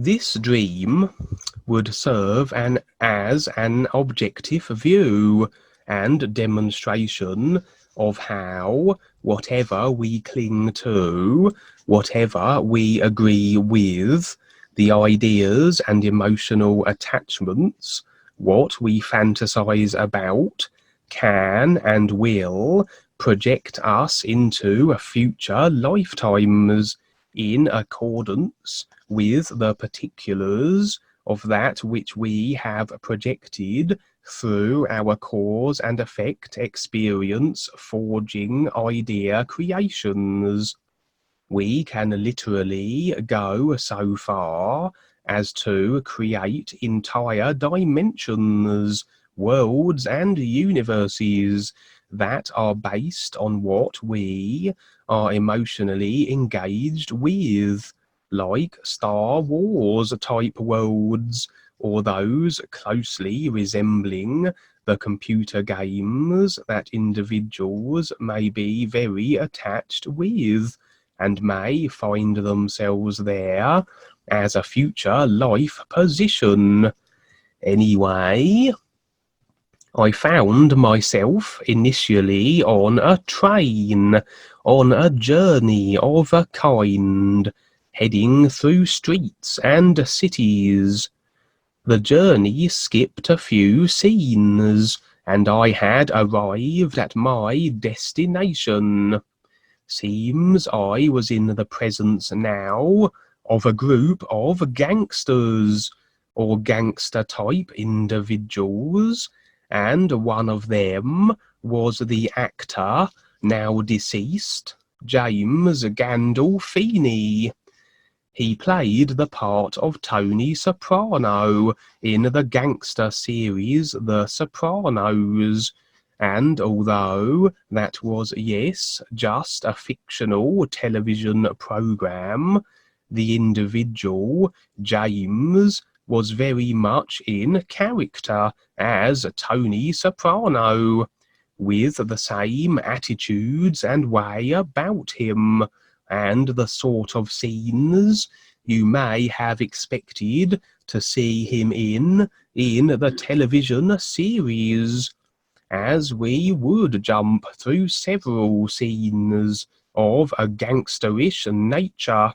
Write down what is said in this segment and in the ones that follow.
This dream would serve as an objective view and demonstration of how whatever we cling to, whatever we agree with, the ideas and emotional attachments, what we fantasize about, can and will project us into future lifetimes in accordance with the particulars of that which we have projected through our cause and effect experience forging idea creations. We can literally go so far as to create entire dimensions, worlds and universes that are based on what we are emotionally engaged with, like Star Wars type worlds, or those closely resembling the computer games that individuals may be very attached with, and may find themselves there as a future life position. Anyway, I found myself initially on a train, on a journey of a kind, heading through streets and cities. The journey skipped a few scenes, and I had arrived at my destination. Seems I was in the presence now of a group of gangsters, or gangster-type individuals, and one of them was the actor, now deceased, James Gandolfini. He played the part of Tony Soprano in the gangster series The Sopranos, and although that was, yes, just a fictional television program, the individual, James, was very much in character as Tony Soprano, with the same attitudes and way about him, and the sort of scenes you may have expected to see him in the television series, as we would jump through several scenes of a gangsterish nature.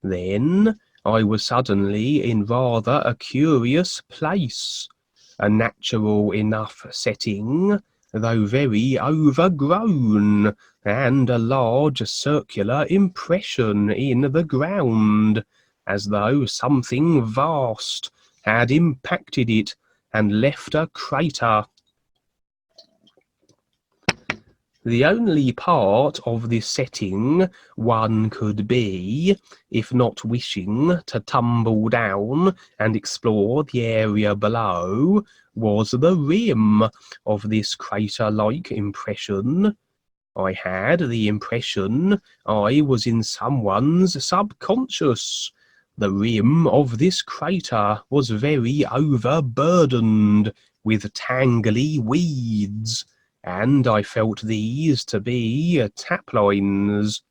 Then I was suddenly in rather a curious place, a natural enough setting, though very overgrown, and a large circular impression in the ground, as though something vast had impacted it and left a crater. The only part of this setting one could be, if not wishing to tumble down and explore the area below, was the rim of this crater-like impression. I had the impression I was in someone's subconscious. The rim of this crater was very overburdened with tangly weeds, and I felt these to be tap lines.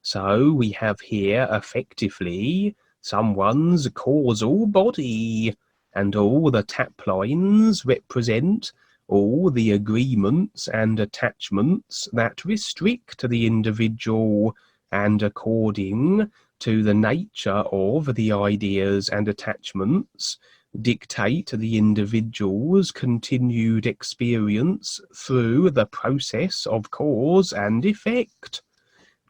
So we have here effectively someone's causal body, and all the tap lines represent all the agreements and attachments that restrict the individual, and according to the nature of the ideas and attachments, dictate the individual's continued experience through the process of cause and effect.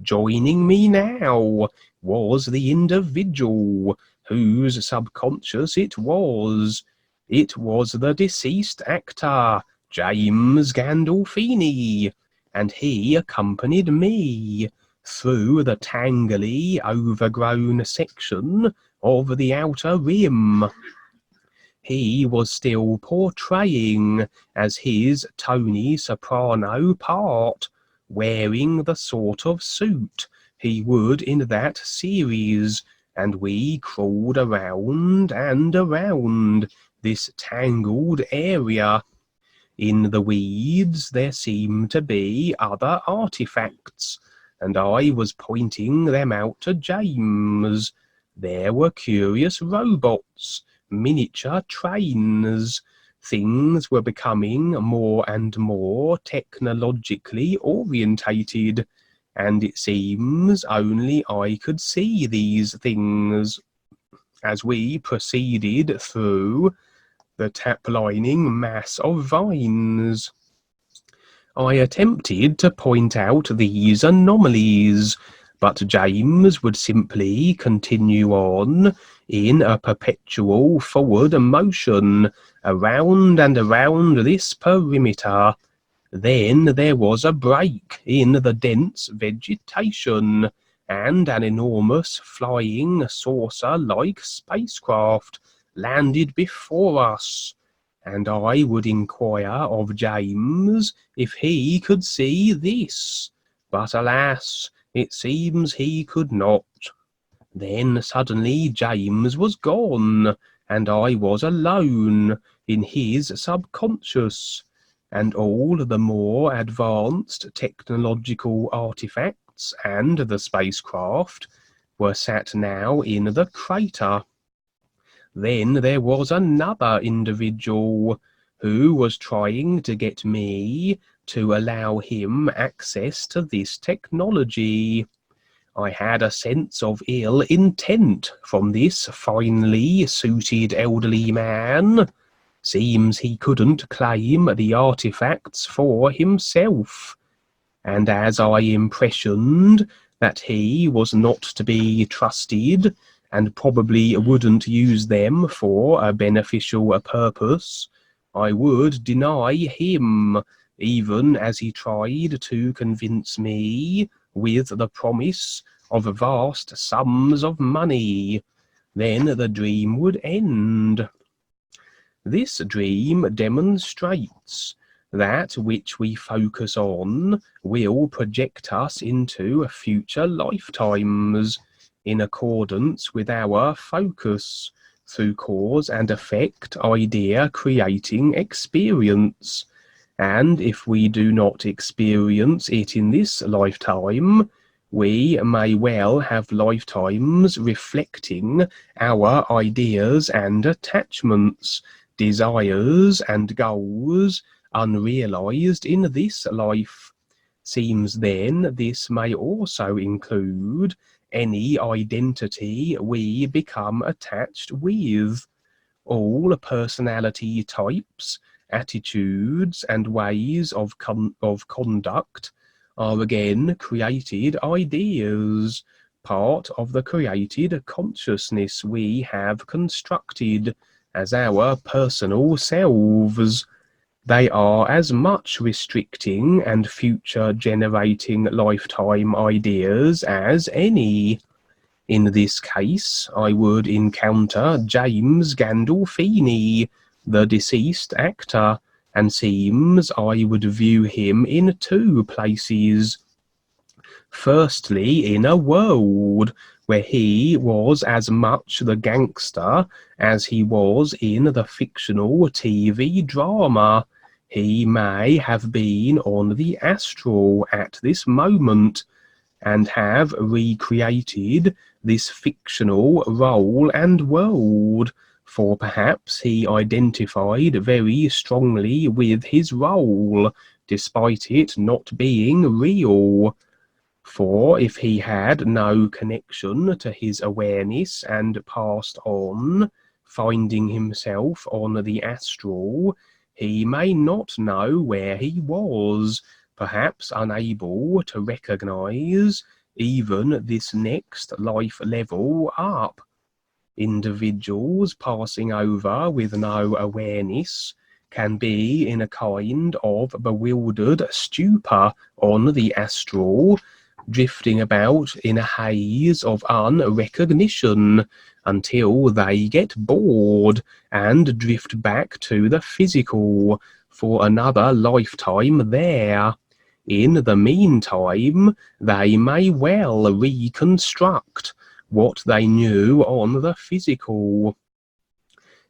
Joining me now was the individual whose subconscious it was. It was the deceased actor, James Gandolfini, and he accompanied me through the tangly, overgrown section of the outer rim. He was still portraying as his Tony Soprano part, wearing the sort of suit he would in that series, and we crawled around and around this tangled area. In the weeds there seemed to be other artifacts, and I was pointing them out to James. There were curious robots, miniature trains. Things were becoming more and more technologically orientated, and it seems only I could see these things. As we proceeded through the tap-lining mass of vines, I attempted to point out these anomalies, but James would simply continue on in a perpetual forward motion around and around this perimeter. Then there was a break in the dense vegetation, and an enormous flying saucer-like spacecraft landed before us, and I would inquire of James if he could see this, but alas, it seems he could not. Then suddenly James was gone, and I was alone in his subconscious, and all the more advanced technological artifacts and the spacecraft were sat now in the crater. Then there was another individual who was trying to get me to allow him access to this technology. I had a sense of ill intent from this finely suited elderly man. Seems he couldn't claim the artifacts for himself, and as I impressioned that he was not to be trusted, and probably wouldn't use them for a beneficial purpose, I would deny him, even as he tried to convince me with the promise of vast sums of money. Then the dream would end. This dream demonstrates that which we focus on will project us into future lifetimes, in accordance with our focus, through cause and effect idea creating experience. And if we do not experience it in this lifetime, we may well have lifetimes reflecting our ideas and attachments, desires and goals unrealized in this life. Seems then this may also include any identity we become attached with. All personality types, attitudes, and ways of conduct are again created ideas, part of the created consciousness we have constructed as our personal selves. They are as much restricting and future-generating lifetime ideas as any. In this case, I would encounter James Gandolfini, the deceased actor, and seems I would view him in two places. Firstly, in a world where he was as much the gangster as he was in the fictional TV drama. He may have been on the Astral at this moment, and have recreated this fictional role and world, for perhaps he identified very strongly with his role, despite it not being real. For if he had no connection to his awareness and passed on, finding himself on the Astral, he may not know where he was, perhaps unable to recognize even this next life level up. Individuals passing over with no awareness can be in a kind of bewildered stupor on the Astral, drifting about in a haze of unrecognition until they get bored and drift back to the physical for another lifetime there. In the meantime, they may well reconstruct what they knew on the physical.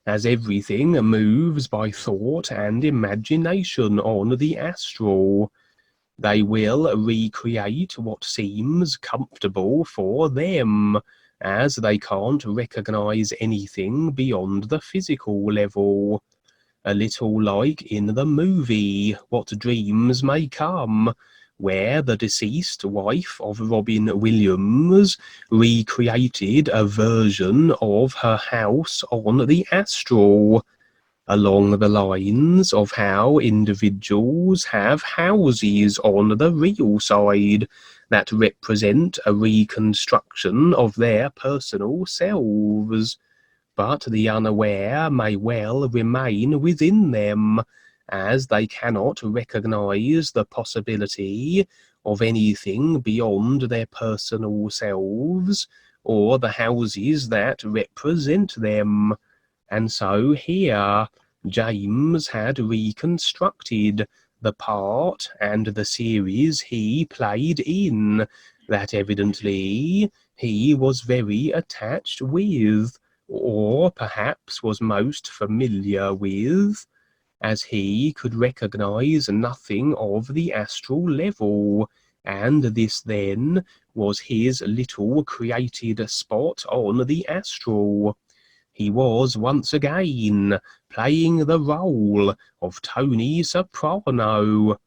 As everything moves by thought and imagination on the Astral, they will recreate what seems comfortable for them, as they can't recognize anything beyond the physical level. A little like in the movie What Dreams May Come, where the deceased wife of Robin Williams recreated a version of her house on the Astral, along the lines of how individuals have houses on the real side that represent a reconstruction of their personal selves, but the unaware may well remain within them, as they cannot recognize the possibility of anything beyond their personal selves or the houses that represent them. And so here, James had reconstructed the part and the series he played in, that evidently he was very attached with, or perhaps was most familiar with, as he could recognize nothing of the astral level, and this then was his little created spot on the astral. He was once again playing the role of Tony Soprano,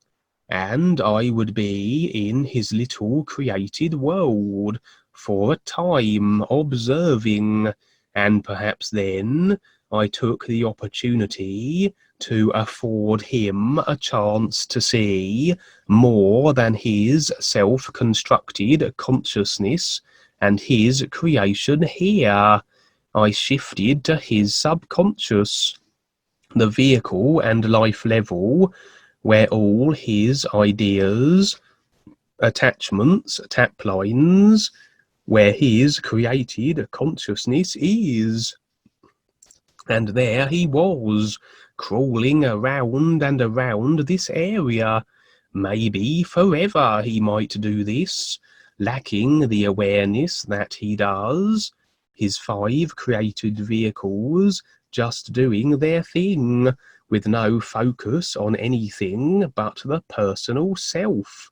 and I would be in his little created world for a time observing, and perhaps then I took the opportunity to afford him a chance to see more than his self-constructed consciousness and his creation here. I shifted to his subconscious, the vehicle and life level, where all his ideas, attachments, tap lines, where his created consciousness is. And there he was, crawling around and around this area. Maybe forever he might do this, lacking the awareness that he does. His 5 created vehicles just doing their thing, with no focus on anything but the personal self.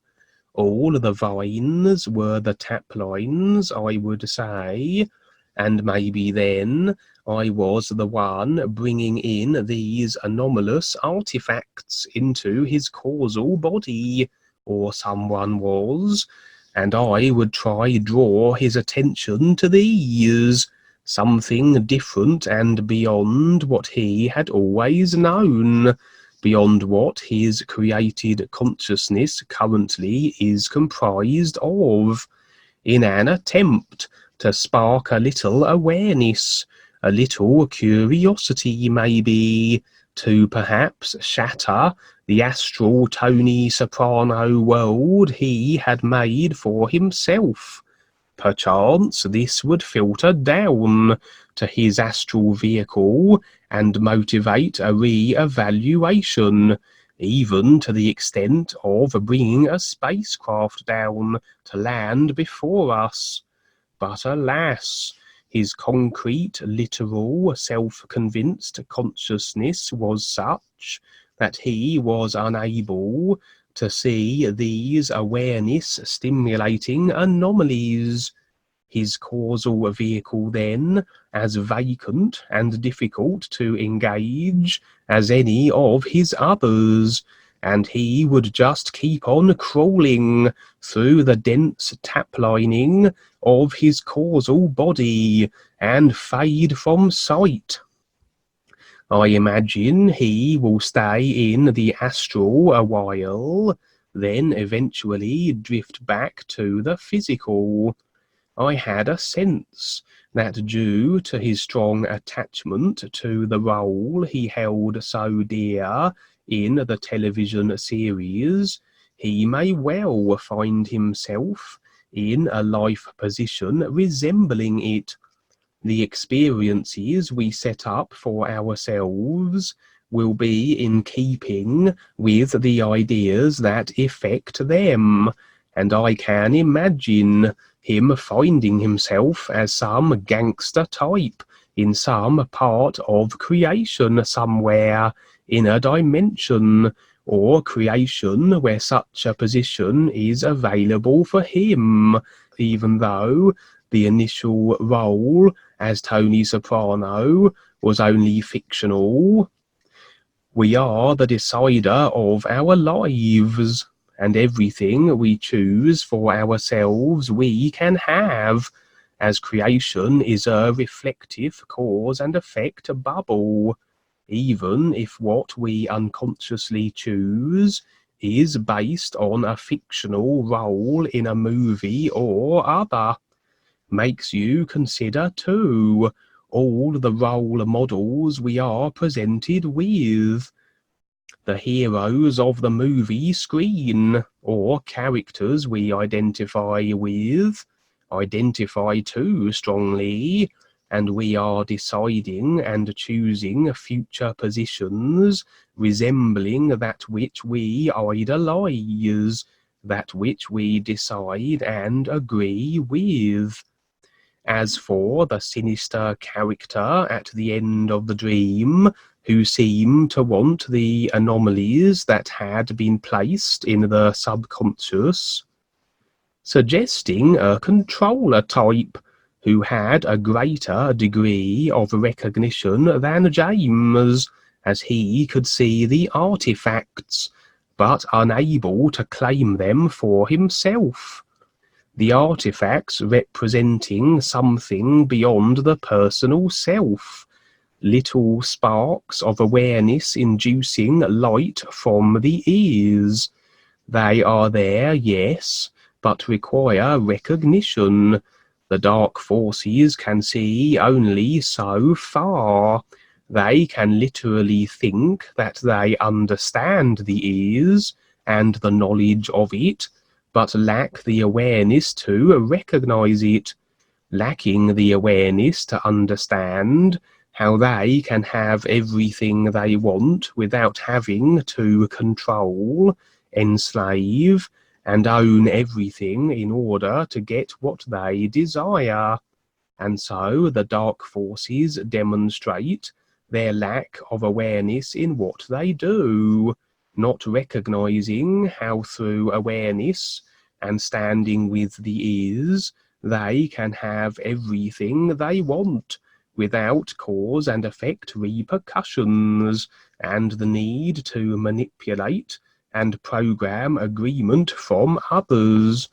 All the vines were the tap lines, I would say, and maybe then I was the one bringing in these anomalous artifacts into his causal body, or someone was, and I would try draw his attention to these, something different and beyond what he had always known, beyond what his created consciousness currently is comprised of, in an attempt to spark a little awareness, a little curiosity maybe, to perhaps shatter the astral Tony Soprano world he had made for himself. Perchance this would filter down to his astral vehicle and motivate a re-evaluation, even to the extent of bringing a spacecraft down to land before us. But alas, his concrete, literal, self-convinced consciousness was such that he was unable to see these awareness-stimulating anomalies. His causal vehicle then, as vacant and difficult to engage as any of his others, and he would just keep on crawling through the dense tap lining of his causal body and fade from sight. I imagine he will stay in the astral a while, then eventually drift back to the physical. I had a sense that due to his strong attachment to the role he held so dear in the television series, he may well find himself in a life position resembling it. The experiences we set up for ourselves will be in keeping with the ideas that affect them, and I can imagine him finding himself as some gangster type in some part of creation somewhere in a dimension or creation where such a position is available for him, even though the initial role as Tony Soprano was only fictional. We are the decider of our lives, and everything we choose for ourselves we can have, as creation is a reflective cause and effect bubble, even if what we unconsciously choose is based on a fictional role in a movie or other. Makes you consider too all the role models we are presented with, the heroes of the movie screen, or characters we identify too strongly, and we are deciding and choosing future positions resembling that which we idolize, that which we decide and agree with. As for the sinister character at the end of the dream, who seemed to want the anomalies that had been placed in the subconscious, suggesting a controller type who had a greater degree of recognition than James, as he could see the artifacts, but unable to claim them for himself. The artifacts representing something beyond the personal self, little sparks of awareness inducing light from the ears. They are there, yes, but require recognition. The dark forces can see only so far. They can literally think that they understand the ears and the knowledge of it, but lack the awareness to recognize it, lacking the awareness to understand how they can have everything they want without having to control, enslave, and own everything in order to get what they desire. And so the dark forces demonstrate their lack of awareness in what they do, not recognizing how through awareness and standing with the ears, they can have everything they want without cause and effect repercussions, and the need to manipulate and program agreement from others.